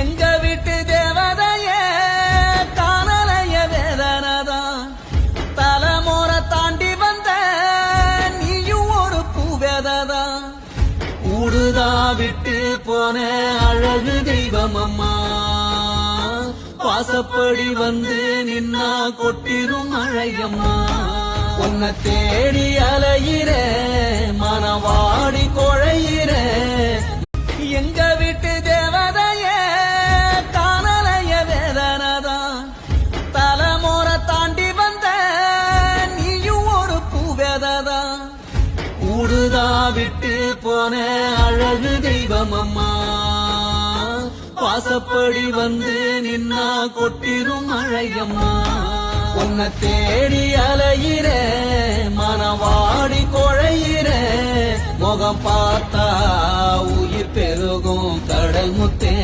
எங்க வீட்டு தேவதைய காணலைய வேதனதான் தலைமுறை தாண்டி வந்த நீயும் ஒரு பூவேததான் ஊடுதா விட்டு போன அழகு தெய்வம் அம்மா வாசப்படி வந்து நின்னா கொட்டிரும் மழையம்மா உன்னை தேடி அலையிற மனவாடி கொழையிற எங்க வீட்டு தேவதைய காணலைய வேதனதான் தலைமுறை தாண்டி வந்த நீயும் ஒரு பூவேததான் ஊடுதா விட்டு போன அழகு தெய்வம் அம்மா வாசப்படி வந்து நின்னா கொட்டிரும் மழையம்மா உன்னை தேடி அலையிற மனவாடி கொழையிற முகம் பார்த்தா உயிர் பெருகும் கடல் முத்தே